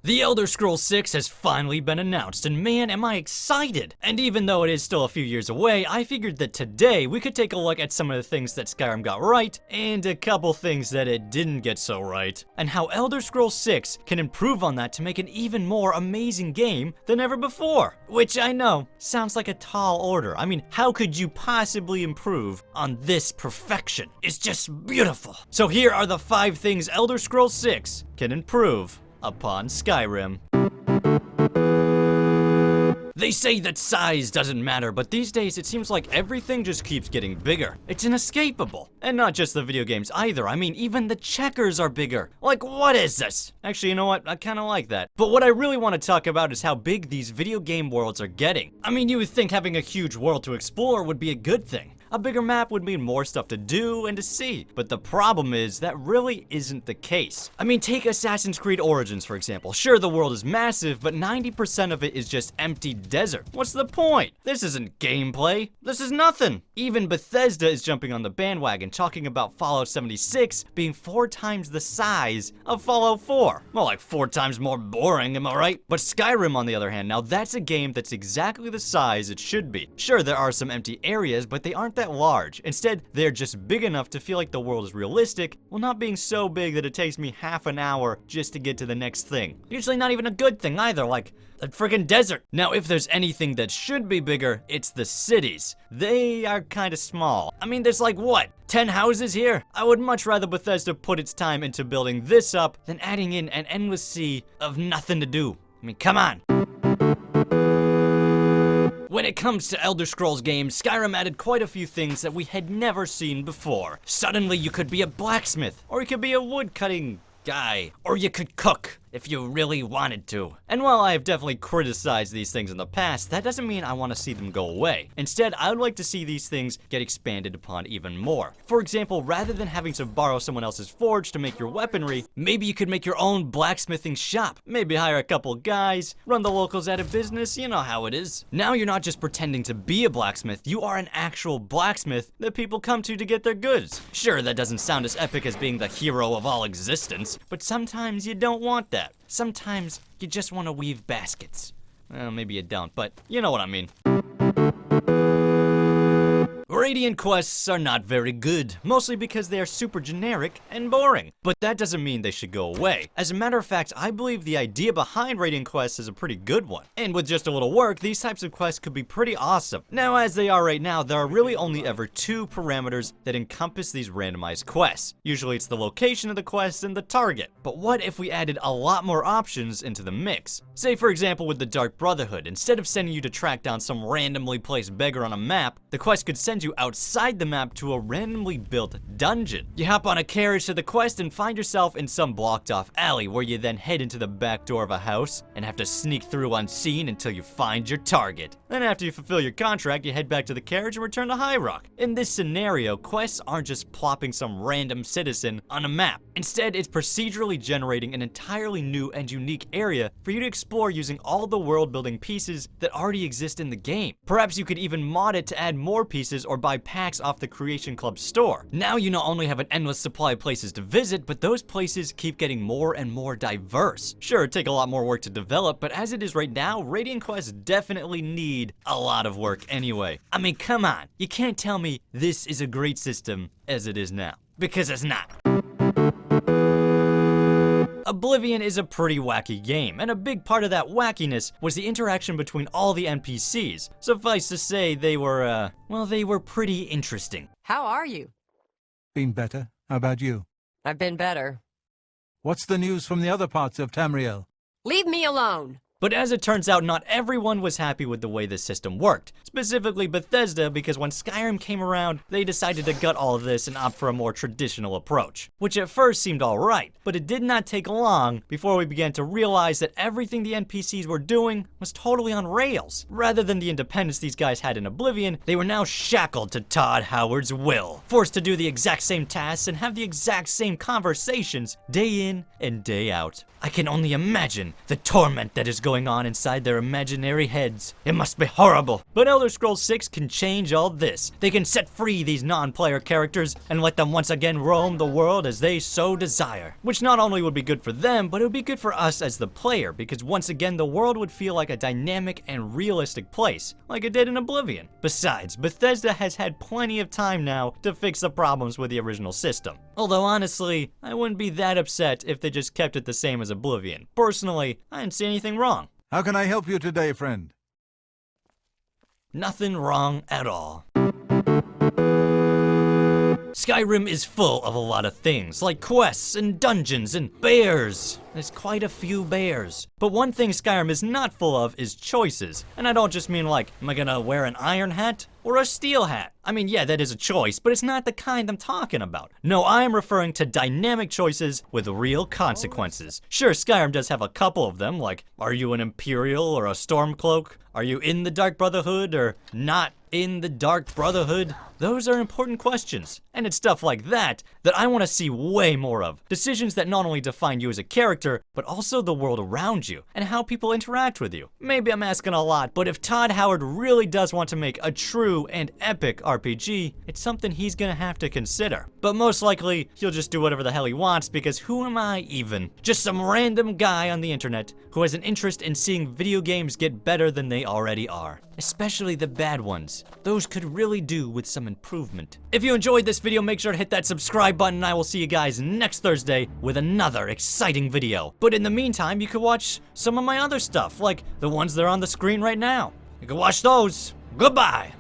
The Elder Scrolls 6 has finally been announced, and man, am I excited! And even though it is still a few years away, I figured that today we could take a look at some of the things that Skyrim got right, and a couple things that it didn't get so right, and how Elder Scrolls 6 can improve on that to make an even more amazing game than ever before. Which I know sounds like a tall order. I mean, how could you possibly improve on this perfection? It's just beautiful. So here are the 5 things Elder Scrolls 6 can improve upon Skyrim. They say that size doesn't matter, but these days it seems like everything just keeps getting bigger. It's inescapable. And not just the video games either. I mean, even the checkers are bigger. Like, what is this? Actually, you know what? I kinda like that. But what I really want to talk about is how big these video game worlds are getting. I mean, you would think having a huge world to explore would be a good thing. A bigger map would mean more stuff to do and to see, but the problem is that really isn't the case. I mean, take Assassin's Creed Origins for example. Sure, the world is massive, but 90% of it is just empty desert. What's the point? This isn't gameplay. This is nothing. Even Bethesda is jumping on the bandwagon, talking about Fallout 76 being 4 times the size of Fallout 4. Well, like 4 times more boring, am I right? But Skyrim, on the other hand, now that's a game that's exactly the size it should be. Sure, there are some empty areas, but they aren't that large. Instead, they're just big enough to feel like the world is realistic, while not being so big that it takes me half an hour just to get to the next thing. Usually not even a good thing either, like a friggin' desert. Now, if there's anything that should be bigger, it's the cities. They are kinda small. I mean, there's like, what, 10 houses here? I would much rather Bethesda put its time into building this up than adding in an endless sea of nothing to do. I mean, come on. When it comes to Elder Scrolls games, Skyrim added quite a few things that we had never seen before. Suddenly you could be a blacksmith, or you could be a woodcutting guy, or you could cook if you really wanted to. And while I have definitely criticized these things in the past, that doesn't mean I want to see them go away. Instead, I would like to see these things get expanded upon even more. For example, rather than having to borrow someone else's forge to make your weaponry, maybe you could make your own blacksmithing shop. Maybe hire a couple guys, run the locals out of business, you know how it is. Now you're not just pretending to be a blacksmith, you are an actual blacksmith that people come to get their goods. Sure, that doesn't sound as epic as being the hero of all existence, but sometimes you don't want that. Sometimes you just want to weave baskets. Well, maybe you don't, but you know what I mean. Radiant quests are not very good, mostly because they are super generic and boring. But that doesn't mean they should go away. As a matter of fact, I believe the idea behind Radiant quests is a pretty good one. And with just a little work, these types of quests could be pretty awesome. Now, as they are right now, there are really only ever 2 parameters that encompass these randomized quests. Usually it's the location of the quest and the target. But what if we added a lot more options into the mix? Say for example with the Dark Brotherhood, instead of sending you to track down some randomly placed beggar on a map, the quest could send you outside the map to a randomly built dungeon. You hop on a carriage to the quest and find yourself in some blocked off alley where you then head into the back door of a house and have to sneak through unseen until you find your target. Then after you fulfill your contract, you head back to the carriage and return to High Rock. In this scenario, quests aren't just plopping some random citizen on a map. Instead, it's procedurally generating an entirely new and unique area for you to explore using all the world building pieces that already exist in the game. Perhaps you could even mod it to add more pieces or buy packs off the Creation Club store. Now you not only have an endless supply of places to visit, but those places keep getting more and more diverse. Sure, it'd take a lot more work to develop, but as it is right now, Radiant quests definitely need a lot of work anyway. I mean, come on, you can't tell me this is a great system as it is now, because it's not. Oblivion is a pretty wacky game, and a big part of that wackiness was the interaction between all the NPCs. Suffice to say, they were, well, they were pretty interesting. How are you? Been better. How about you? I've been better. What's the news from the other parts of Tamriel? Leave me alone! But as it turns out, not everyone was happy with the way this system worked. Specifically Bethesda, because when Skyrim came around, they decided to gut all of this and opt for a more traditional approach. Which at first seemed alright, but it did not take long before we began to realize that everything the NPCs were doing was totally on rails. Rather than the independence these guys had in Oblivion, they were now shackled to Todd Howard's will. Forced to do the exact same tasks and have the exact same conversations day in and day out. I can only imagine the torment that is going going on inside their imaginary heads. It must be horrible. But Elder Scrolls 6 can change all this. They can set free these non-player characters and let them once again roam the world as they so desire. Which not only would be good for them, but it would be good for us as the player, because once again the world would feel like a dynamic and realistic place, like it did in Oblivion. Besides, Bethesda has had plenty of time now to fix the problems with the original system. Although honestly, I wouldn't be that upset if they just kept it the same as Oblivion. Personally, I didn't see anything wrong. How can I help you today, friend? Nothing wrong at all. Skyrim is full of a lot of things, like quests and dungeons and bears. There's quite a few bears. But one thing Skyrim is not full of is choices. And I don't just mean like, am I gonna wear an iron hat or a steel hat? I mean, yeah, that is a choice, but it's not the kind I'm talking about. No, I am referring to dynamic choices with real consequences. Sure, Skyrim does have a couple of them, like, are you an Imperial or a Stormcloak? Are you in the Dark Brotherhood or not in the Dark Brotherhood? Those are important questions. And it's stuff like that that I want to see way more of. Decisions that not only define you as a character, but also the world around you and how people interact with you. Maybe I'm asking a lot, but if Todd Howard really does want to make a true and epic RPG, it's something he's gonna have to consider. But most likely, he'll just do whatever the hell he wants, because who am I even? Just some random guy on the internet who has an interest in seeing video games get better than they already are. Especially the bad ones. Those could really do with some improvement. If you enjoyed this video, make sure to hit that subscribe button, and I will see you guys next Thursday with another exciting video. But in the meantime, you can watch some of my other stuff, like the ones that are on the screen right now. You can watch those. Goodbye.